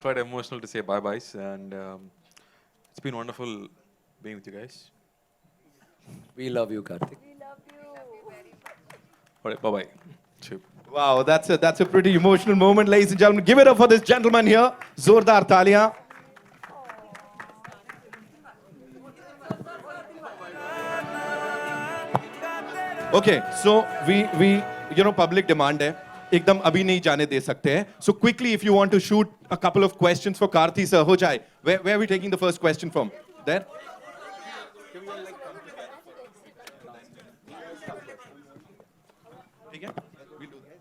quite emotional to say bye-byes, and it's been wonderful being with you guys. We love you, Karthik. All right, bye-bye. Chip. Wow, that's a pretty emotional moment, ladies and gentlemen. Give it up for this gentleman here. Zordar Taliyan. Okay, so we public demand hai. एकदम अभी नहीं जाने दे सकते हैं. So quickly, if you want to shoot a couple of questions for Karthi sir, हो जाए. Where are we taking the first question from? There? ठीक है? We'll do that.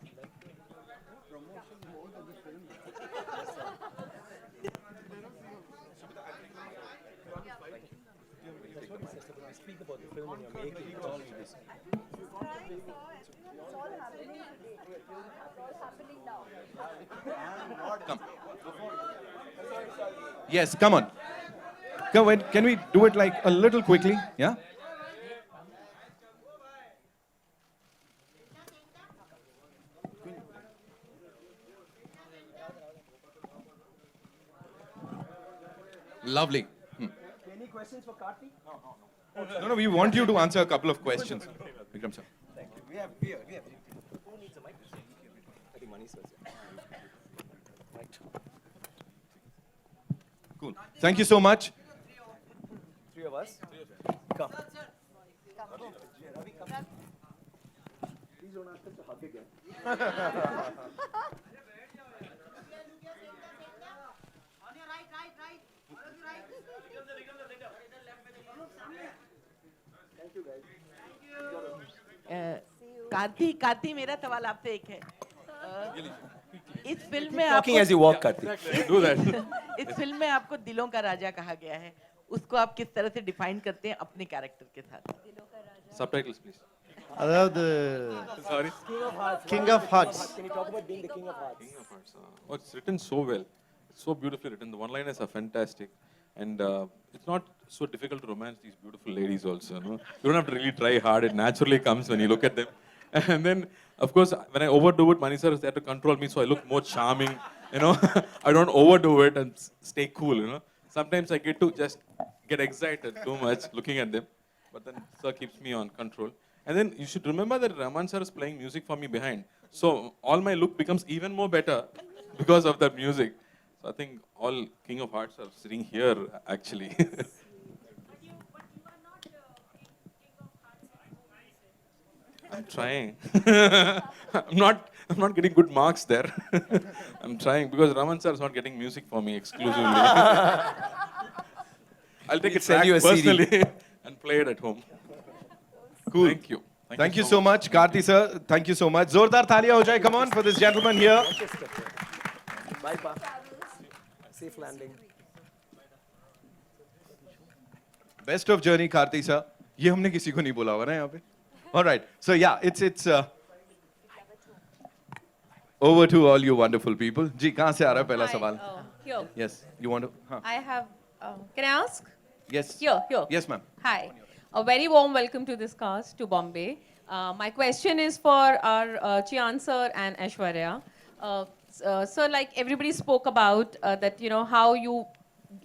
Speak about the film and you're making it all this. Come. Yes, come on. Come on. Can we do it like a little quickly? Yeah? Lovely. Any questions for Karthik? No, we want you to answer a couple of questions. Vikram sir. Thank you. We have. Who needs a mic? I think Mani sir's here. Mic. Cool. Thank you so much. Three of us. Come. Please don't ask us to hug again. Thank you, guys. Karti मेरा सवाल आपसे एक है इस film में Talking as you walk, Karthik. Do that. इस film में आपको दिलों का राजा कहा गया है उसको आप किस तरह से डिफाइन करते हैं अपने कैरेक्टर के साथ Subtitles, please. I love the Sorry. King of Hearts. Can you talk about being the king of hearts? King of Hearts. Oh, it's written so well. It's so beautifully written. The one-liners are fantastic. And it's not so difficult to romance these beautiful ladies also. No? You don't have to really try hard. It naturally comes when you look at them. And then, of course, when I overdo it, Mani sir is there to control me, so I look more charming. You know, I don't overdo it and stay cool. You know, sometimes I get to just get excited too much looking at them, but then sir keeps me on control. And then you should remember that Rahman sir is playing music for me behind, so all my look becomes even more better because of that music. So I think all King of Hearts are sitting here actually. I'm trying. I'm not getting good marks there. I'm trying because Raman sir is not getting music for me exclusively. I'll take it send back you a CD. personally and play it at home. Cool. Thank you. Thank you so much, Karthi sir. Thank you so much. Zordar Taliyan ho jaye. Come on for this gentleman here. Bye, Pa. Safe landing. Best of journey, Karthi sir. ये हमने किसी को नहीं बोला हुआ ना यहाँ पे. All right. So yeah, it's over to all you wonderful people. जी कहाँ से आ रहा है पहला सवाल? Here. Yes. You want to? हाँ. I have. Can I ask? Yes. Here. Yes, ma'am. Hi. A very warm welcome to this cast to Bombay. My question is for our Chian sir and Aishwarya. Sir, like everybody spoke about that, you know, how you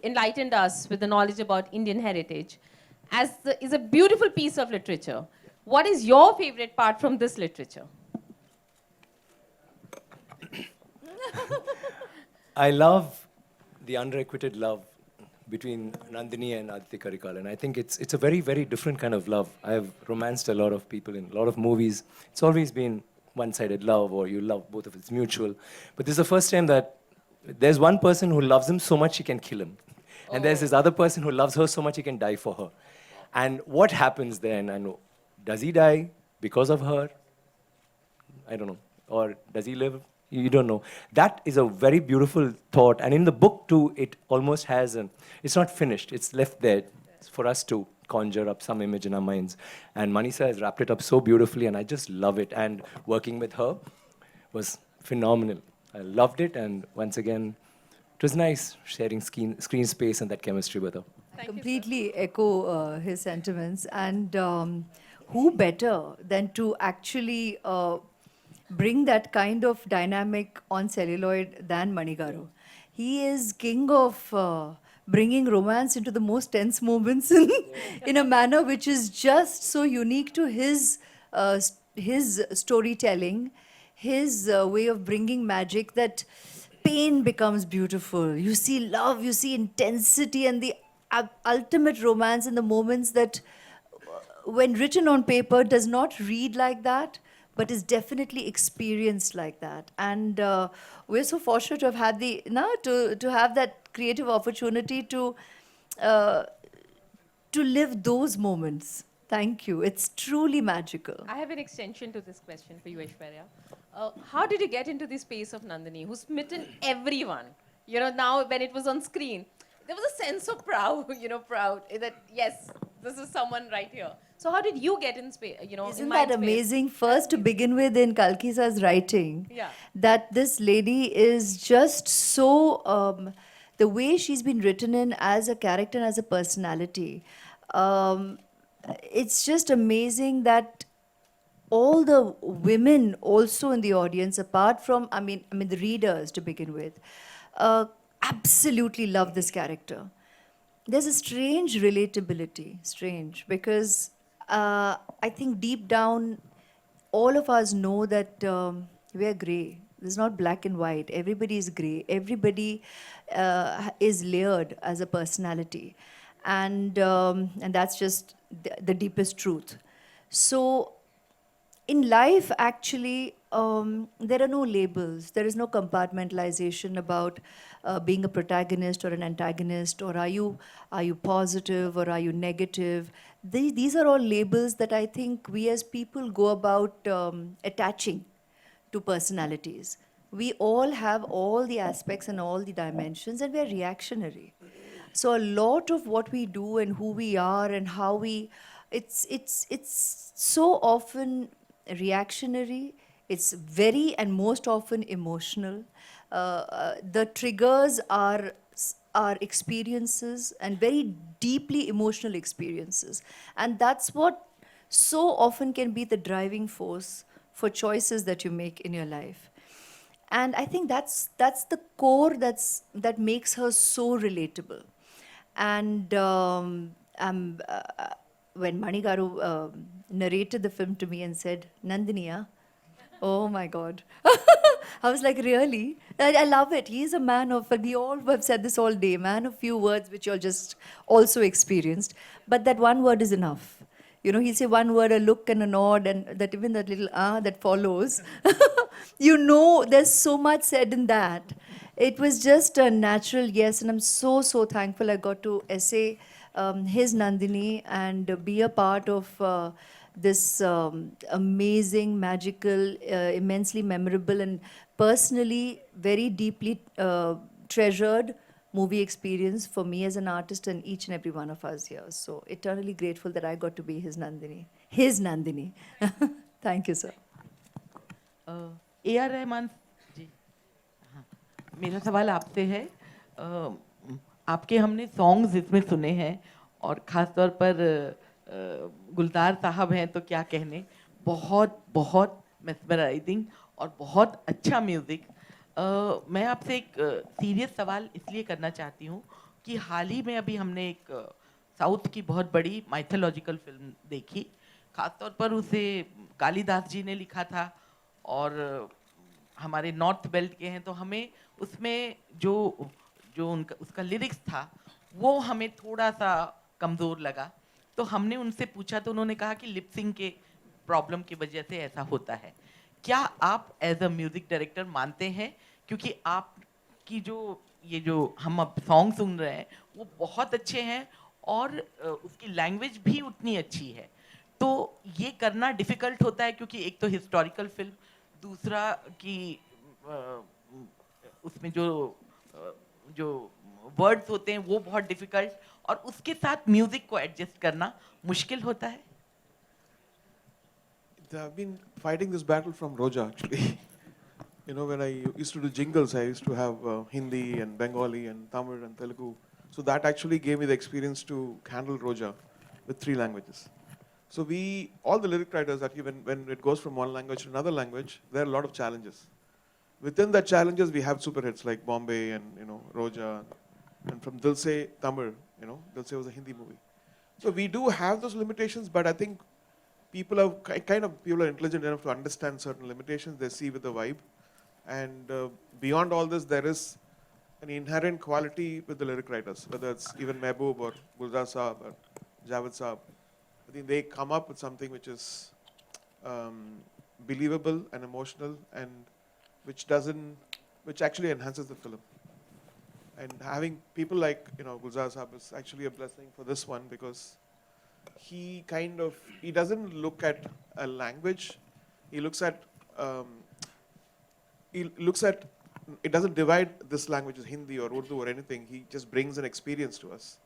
enlightened us with the knowledge about Indian heritage. Is a beautiful piece of literature. What is your favorite part from this literature? I love the unrequited love between Nandini and Aditi Karikal, and I think it's a very, very different kind of love. I've romanced a lot of people in a lot of movies. It's always been one-sided love, or you love both of it. It's mutual. But this is the first time that there's one person who loves him so much he can kill him. And there's this other person who loves her so much he can die for her. And what happens then? I know. Does he die because of her? I don't know. Or does he live? You don't know. That is a very beautiful thought. And in the book too, it almost has it's not finished. It's left there for us to conjure up some image in our minds. And Manisa has wrapped it up so beautifully, and I just love it. And working with her was phenomenal. I loved it, and once again, it was nice sharing screen space and that chemistry with her. Completely echo his sentiments. And who better than to actually bring that kind of dynamic on celluloid than Manigaru? he is king of bringing romance into the most tense moments in a manner which is just so unique to his storytelling, his way of bringing magic, that pain becomes beautiful. You see love, you see intensity, and the ultimate romance in the moments that, when written on paper, does not read like that, but is definitely experienced like that. And we're so fortunate to have had to have that creative opportunity uh, to live those moments. Thank you. It's truly magical. I have an extension to this question for you, Aishwarya. How did you get into the space of Nandini, who's smitten everyone? You know, now when it was on screen, there was a sense of proud, proud that yes, this is someone right here. So how did you get in space? Isn't in that mind space? amazing? First, to begin with, in Kalkisa's writing, Yeah. that this lady is just so, the way she's been written in as a character and as a personality, um, it's just amazing that all the women also in the audience, apart from, I mean the readers to begin with, absolutely love this character. There's a strange relatability, strange, because I think deep down, all of us know that we are gray. There's not black and white. Everybody is gray. Everybody is layered as a personality, and that's just the deepest truth. So in life, actually, there are no labels. There is no compartmentalization about being a protagonist or an antagonist, or are you positive or are you negative. These are all labels that I think we as people go about attaching to personalities. We all have all the aspects and all the dimensions, and we're reactionary. So a lot of what we do and who we are and how it's so often reactionary. It's very and most often emotional. The triggers are experiences, and very deeply emotional experiences, and that's what so often can be the driving force for choices that you make in your life. And I think that's the core that makes her so relatable. And when Mani Garu narrated the film to me and said, Nandiniya, oh my God. I was like, really? I love it. He is a man of, we all have said this all day, man of few words, which you all just also experienced. But that one word is enough. You know, he'll say one word, a look and a nod, and that even that little that follows. You know, there's so much said in that. It was just a natural yes, and I'm so, so thankful I got to essay his Nandini and be a part of this amazing, magical, immensely memorable, and personally very deeply treasured movie experience for me as an artist and each and every one of us here. So eternally grateful that I got to be his Nandini. His Nandini. Thank you, sir. A R Rahman ji, हाँ, मेरा सवाल आपसे है। आपके हमने songs इसमें सुने हैं, और ख़ास तौर पर गुलजार साहब हैं तो क्या कहने, बहुत बहुत मेस्मराइजिंग और बहुत अच्छा म्यूज़िक। मैं आपसे एक सीरियस सवाल इसलिए करना चाहती हूँ कि हाल ही में अभी हमने एक साउथ की बहुत बड़ी माइथोलॉजिकल फिल्म देखी, ख़ास तौर पर उसे कालिदास जी ने लिखा था, और हमारे नॉर्थ बेल्ट के हैं, तो हमें उसमें जो जो उनका उसका लिरिक्स था वो हमें थोड़ा सा कमज़ोर लगा। तो हमने उनसे पूछा तो उन्होंने कहा कि लिपसिंग के प्रॉब्लम की वजह से ऐसा होता है। क्या आप एज अ म्यूज़िक डायरेक्टर मानते हैं, क्योंकि आपकी जो हम अब सॉन्ग सुन रहे हैं वो बहुत अच्छे हैं और उसकी लैंग्वेज भी उतनी अच्छी है, तो ये करना डिफ़िकल्ट होता है क्योंकि एक तो हिस्टोरिकल फिल्म, दूसरा कि उसमें जो वर्ड्स होते हैं वो बहुत डिफ़िकल्ट, और उसके साथ म्यूज़िक को एडजस्ट करना मुश्किल होता है। I've been fighting this battle from Roja, actually. You know, when I used to do jingles, I used to have Hindi and Bengali and Tamil and Telugu. So that actually gave me the experience to handle Roja with 3 languages. So all the lyric writers, actually, when it goes from one language to another language, there are a lot of challenges. within the challenges, we have super hits like Bombay and Roja, and from Dil Se Tamil, Dil Se was a Hindi movie. So we do have those limitations, but I think people are people are intelligent enough to understand certain limitations. They see with the vibe, and beyond all this, there is an inherent quality with the lyric writers, whether it's even Mehboob or Gulzar Saab or Javed Saab. I think they come up with something which is believable and emotional, and which actually enhances the film. And having people like Gulzar Saab is actually a blessing for this one, because he doesn't look at a language. He looks at it doesn't divide this language as Hindi or Urdu or anything. He just brings an experience to us,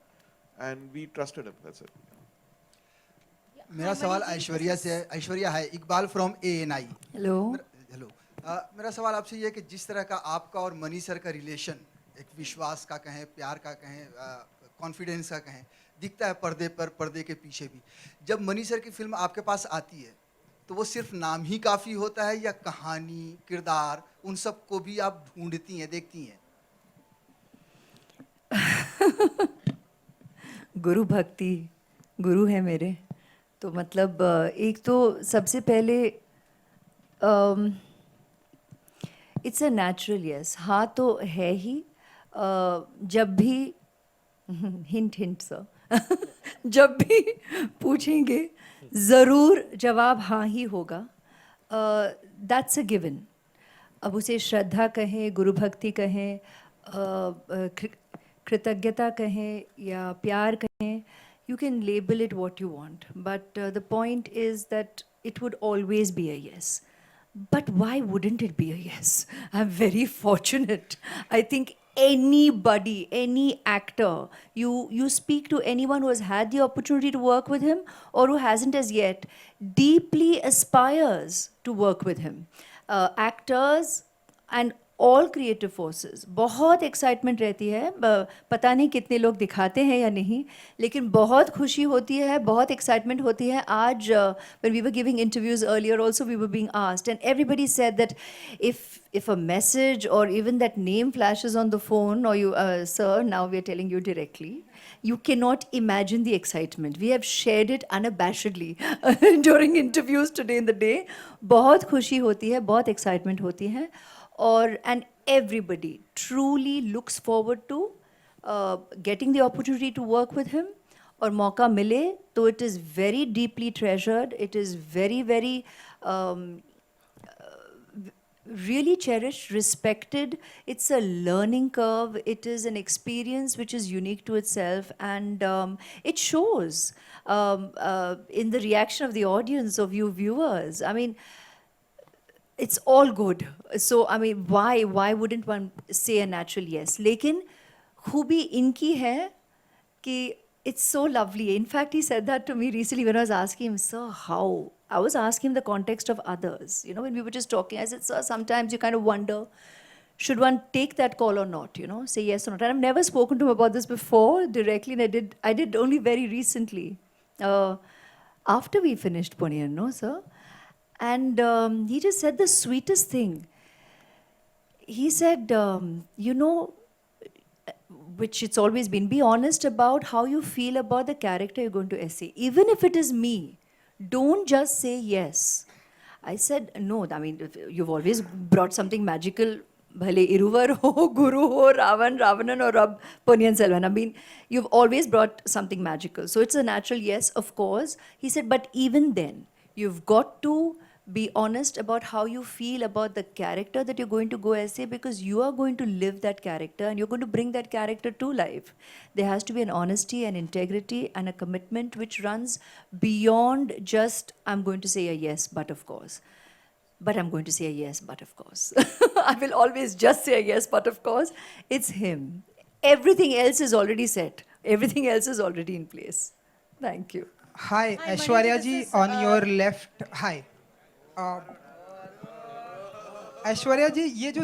and we trusted him. That's it. मेरा सवाल ऐश्वर्या से है। ऐश्वर्या है Iqbal from ANI। Hello. Hello. मेरा सवाल आपसे ये है कि जिस तरह का आपका और मनी सर का रिलेशन, एक विश्वास का कहें, प्यार का कहें, कॉन्फिडेंस का कहें, दिखता है पर्दे पर, पर्दे के पीछे भी। जब मनी सर की फिल्म आपके पास आती है तो वो सिर्फ नाम ही काफ़ी होता है, या कहानी, किरदार, उन सब को भी आप ढूंढती हैं, देखती हैं? गुरु भक्ति, गुरु है मेरे, तो मतलब एक तो सबसे पहले इट्स अ नेचुरल यस। हाँ तो है ही। जब भी हिंट हिंट सर जब भी पूछेंगे ज़रूर जवाब हाँ ही होगा। That's a given. अब उसे श्रद्धा कहें, गुरु भक्ति कहें, कृतज्ञता कहें या प्यार कहें, you can label it what you want, but the point is that it would always be a yes. But why wouldn't it be a yes? I'm very fortunate. I think anybody, any actor, you speak to anyone who has had the opportunity to work with him or who hasn't as yet, deeply aspires to work with him. Actors and all creative forces, बहुत excitement रहती है। पता नहीं कितने लोग दिखाते हैं या नहीं, लेकिन बहुत खुशी होती है, बहुत excitement होती है। आज when we were giving interviews earlier also, we were being asked, and everybody said that if a message or even that name flashes on the phone, or you sir, now we are telling you directly, you cannot imagine the excitement. We have shared it unabashedly during interviews today in the day. बहुत खुशी होती है, बहुत excitement होती है, और and everybody truly looks forward to getting the opportunity to work with him. और मौका मिले तो it is very deeply treasured. It is very very really cherished, respected. It's a learning curve. It is an experience which is unique to itself, and it shows in the reaction of the audience, of you viewers. I mean, it's all good. So I mean, why wouldn't one say a natural yes? लेकिन खूबी इनकी है कि it's so lovely. In fact, he said that to me recently when I was asking him, sir, how? I was asking him the context of others. You know, when we were just talking, I said, sir, sometimes you kind of wonder, should one take that call or not? You know, say yes or not. And I've never spoken to him about this before directly, and I did only very recently, after we finished Ponniyin, no, sir? And he just said the sweetest thing. He said, you know, which it's always been, be honest about how you feel about the character you're going to essay. Even if it is me, don't just say yes. I said, no, I mean, you've always brought something magical. Bhale Iruvar ho, Guru ho, Ravanan or Rab Ponniyin Selvan. I mean, you've always brought something magical. So it's a natural yes, of course. He said, but even then, you've got to be honest about how you feel about the character that you're going to go essay, because you are going to live that character and you're going to bring that character to life. There has to be an honesty and integrity and a commitment which runs beyond just, I'm going to say a yes, but of course. But I'm going to say a yes, but of course. I will always just say a yes, but of course. It's him. Everything else is already set. Everything else is already in place. Thank you. Hi, Aishwarya ji, on your left. Hi. Aishwarya जी, ये जो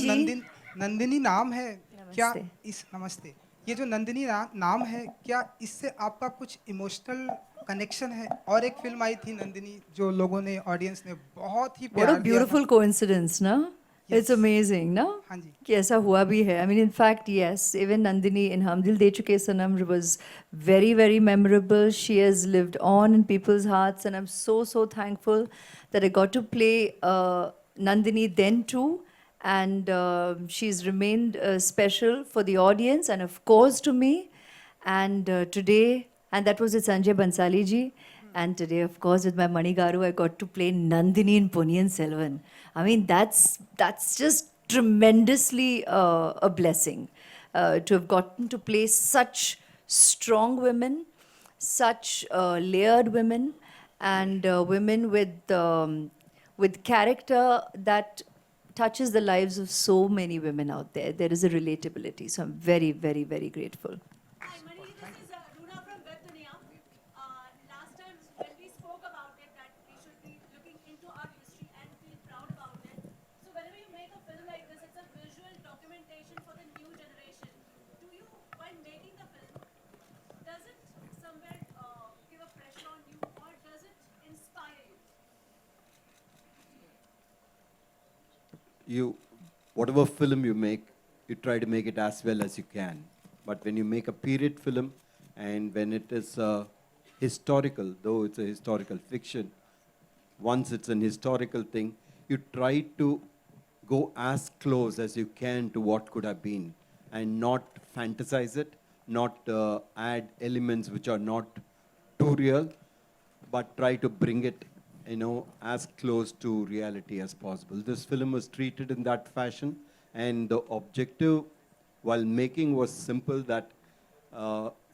नंदिनी नाम है, क्या इस नमस्ते, ये जो नंदिनी नाम है, क्या इससे आपका कुछ इमोशनल कनेक्शन है? और एक फिल्म आई थी नंदिनी जो लोगों ने, ऑडियंस ने बहुत ही प्यार दिया। What a beautiful coincidence, ना? It's amazing, no? हाँ जी कि ऐसा हुआ भी है. I mean, in fact, yes. Even Nandini in Hum Dil De Chuke Sanam was very, very memorable. She has lived on in people's hearts, and I'm so, so thankful that I got to play Nandini then too. And she's remained special for the audience and, of course, to me. And today, and that was with Sanjay Bansali ji. And today, of course, with my Mani Garu, I got to play Nandini in Ponniyin Selvan. I mean, that's just tremendously a blessing to have gotten to play such strong women, such layered women, and women with character that touches the lives of so many women out there. There is a relatability. So I'm very, very, very grateful. Hi, Mani, this is Runa from Web Dunia. Last time when we spoke about it, that we should be looking into our history and feel proud about it. So whenever you make a film like this, it's a visual documentation for the new generation. Do you, while making the film, does it somewhere give a pressure on you, or does it inspire you? Whatever film you make, you try to make it as well as you can. But when you make a period film, and when it is historical, though it's a historical fiction, once it's an historical thing, you try to go as close as you can to what could have been, and not fantasize it, not add elements which are not too real, but try to bring it, as close to reality as possible. This film was treated in that fashion, and the objective while making was simple, that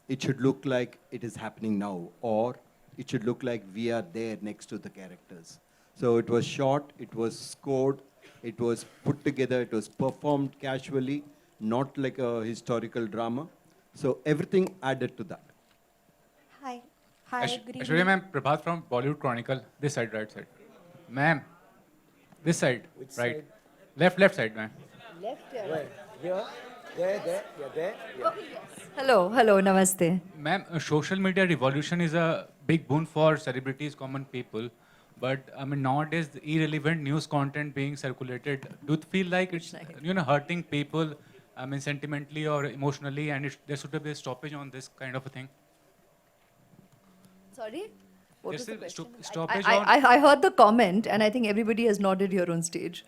it should look like it is happening now, or it should look like we are there next to the characters. So it was shot, it was scored, it was put together, it was performed casually, not like a historical drama. So everything added to that. Hi. Hi, good evening. Aishwarya ma'am, Prabhat from Bollywood Chronicle. This side, right side. Ma'am, this side, right. Left side, ma'am. Left, Right. Here, there, you're there. Hello, namaste. Ma'am, social media revolution is a big boon for celebrities, common people. But I mean, nowadays, the irrelevant news content being circulated, do you feel like it's hurting people, I mean, sentimentally or emotionally, and there should be a stoppage on this kind of a thing? Sorry? What Yes, was the sir, question? stoppage I heard the comment, and I think everybody has nodded here on stage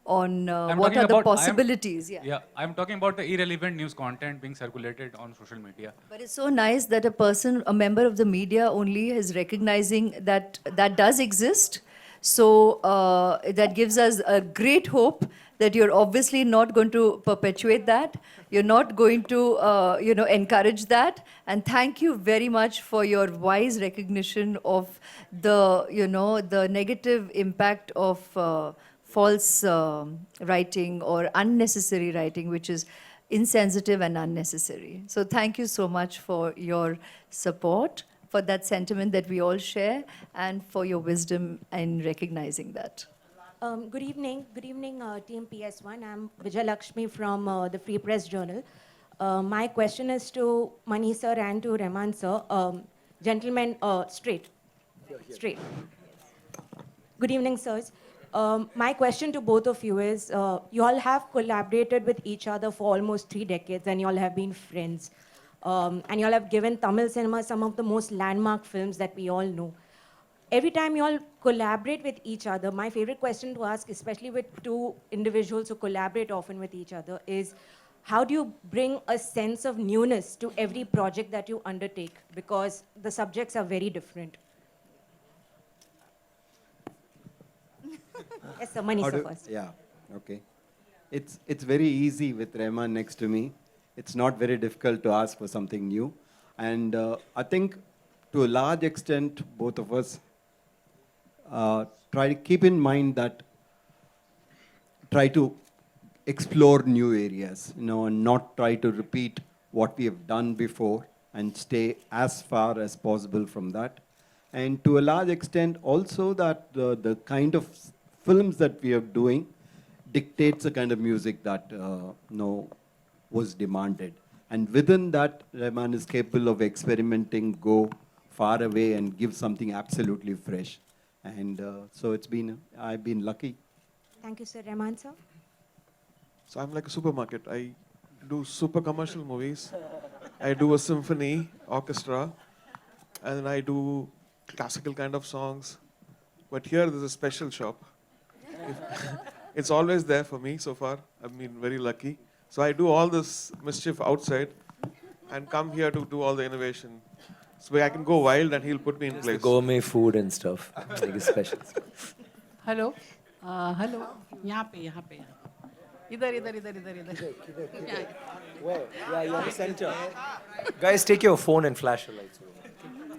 on I'm what talking are the about- possibilities. Yeah, I'm talking about the irrelevant news content being circulated on social media. But it's so nice that a member of the media only is recognizing that that does exist. So that gives us a great hope that you're obviously not going to perpetuate that. You're not going to, encourage that. And thank you very much for your wise recognition of the negative impact of false writing or unnecessary writing, which is insensitive and unnecessary. So thank you so much for your support, for that sentiment that we all share, and for your wisdom in recognizing that. Good evening, Team PS1. I'm Vijay Lakshmi from the Free Press Journal. My question is to Mani sir and to Rehman sir. Gentlemen, straight. Good evening, sirs. My question to both of you is, you all have collaborated with each other for almost 3 decades, and you all have been friends. And you all have given Tamil cinema some of the most landmark films that we all know. Every time you all collaborate with each other, my favorite question to ask, especially with two individuals who collaborate often with each other, is how do you bring a sense of newness to every project that you undertake? Because the subjects are very different. Yes, sir, Mani sir first. Yeah, okay. It's very easy with Rehman next to me. It's not very difficult to ask for something new. And I think to a large extent, both of us try to keep in mind that, try to explore new areas, and not try to repeat what we have done before, and stay as far as possible from that. And to a large extent also that the kind of films that we are doing dictates the kind of music that was demanded. And within that, Rehman is capable of experimenting, go far away and give something absolutely fresh. And so I've been lucky. Thank you, sir. Rehman sir. So I'm like a supermarket. I do super commercial movies. I do a symphony orchestra, and then I do classical kind of songs. But here there's a special shop. It's always there for me so far. I've been very lucky. So I do all this mischief outside and come here to do all the innovation. So I can go wild and he'll put me in The place. gourmet food and stuff, like a special stuff. Hello hello यहाँ पे इधर इधर इधर इधर इधर Where? Yeah, you're the center. Guys, take your phone and flash your lights.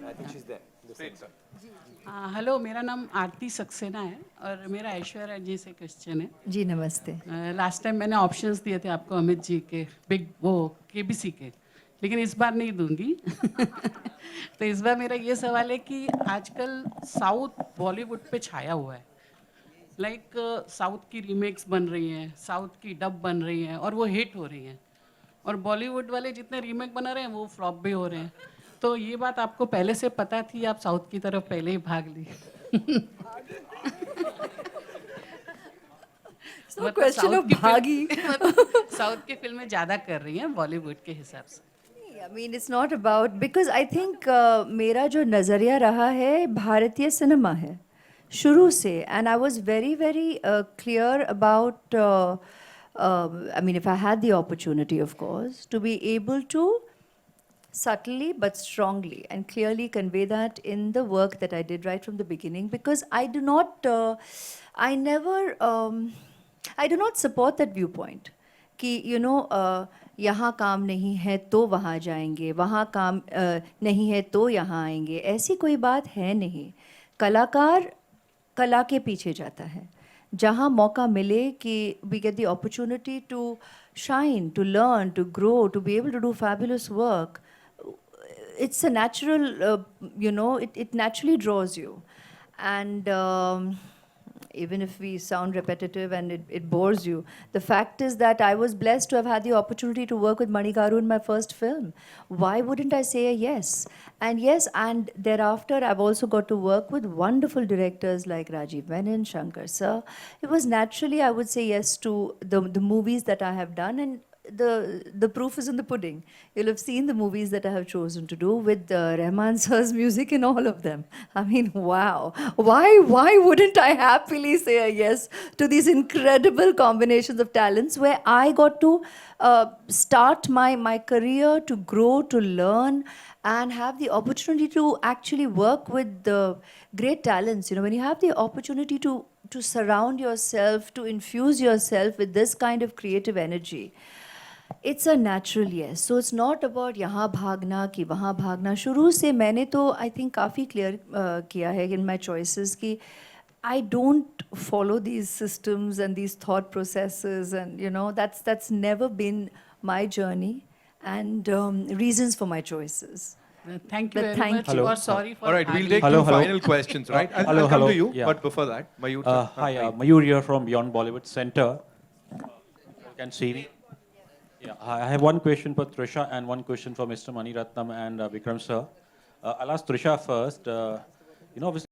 I think she's there. The center. Hello मेरा नाम आरती सक्सेना है और मेरा ऐश्वर्या जी से क्वेश्चन है जी नमस्ते। लास्ट टाइम मैंने ऑप्शंस दिए थे आपको अमित जी के बिग वो केबीसी के, लेकिन इस बार नहीं दूंगी। तो इस बार मेरा ये सवाल है कि आजकल साउथ बॉलीवुड पे छाया हुआ है। लाइक साउथ की रीमेक्स बन रही हैं, साउथ की डब बन रही हैं और वो हिट हो रही हैं, और बॉलीवुड वाले जितने रीमेक बना रहे हैं वो फ्लॉप भी हो रहे हैं। तो ये बात आपको पहले से पता थी, आप साउथ की तरफ पहले ही भाग ली? क्वेश्चन ऑफ भागी। साउथ की फिल्में ज़्यादा कर रही हैं बॉलीवुड के हिसाब से। I mean, it's not about because I think मेरा जो नज़रिया रहा है भारतीय सिनेमा है शुरू से, and I was very clear about I mean, if I had the opportunity, of course, to be able to subtly but strongly and clearly convey that in the work that I did right from the beginning, because I do not I do not support that viewpoint कि यहाँ काम नहीं है तो वहाँ जाएंगे, वहाँ काम नहीं है तो यहाँ आएंगे, ऐसी कोई बात है नहीं। कलाकार कला के पीछे जाता है, जहाँ मौका मिले कि we get the opportunity to shine, to learn, to grow, to be able to do fabulous work. It's a natural, it naturally draws you. And even if we sound repetitive and it bores you, the fact is that I was blessed to have had the opportunity to work with Mani Garu in my first film. Why wouldn't I say a yes? And yes, and thereafter I've also got to work with wonderful directors like Rajiv Menon, Shankar Sir. It was naturally, I would say yes to the movies that I have done, and the proof is in the pudding. You'll have seen the movies that I have chosen to do with Rehman sir's music in all of them. I mean, wow. Why wouldn't I happily say a yes to these incredible combinations of talents where I got to start my career, to grow, to learn, and have the opportunity to actually work with the great talents. When you have the opportunity to surround yourself, to infuse yourself with this kind of creative energy, it's a natural yes. So it's not about यहाँ भागना कि वहाँ भागना। शुरू से मैंने तो I think काफ़ी clear किया है in my choices कि I don't follow these systems and these thought processes, and that's never been my journey and reasons for my choices. Thank you But very thank much. you. You are sorry for All right, we'll having- take two final questions, right? I'll come to you, Yeah. but before that, Mayur. Hi, Mayur here from Beyond Bollywood Center. You can see me? Yeah, I have one question for Trisha and one question for Mr. Mani Ratnam and Vikram sir. I'll ask Trisha first. Obviously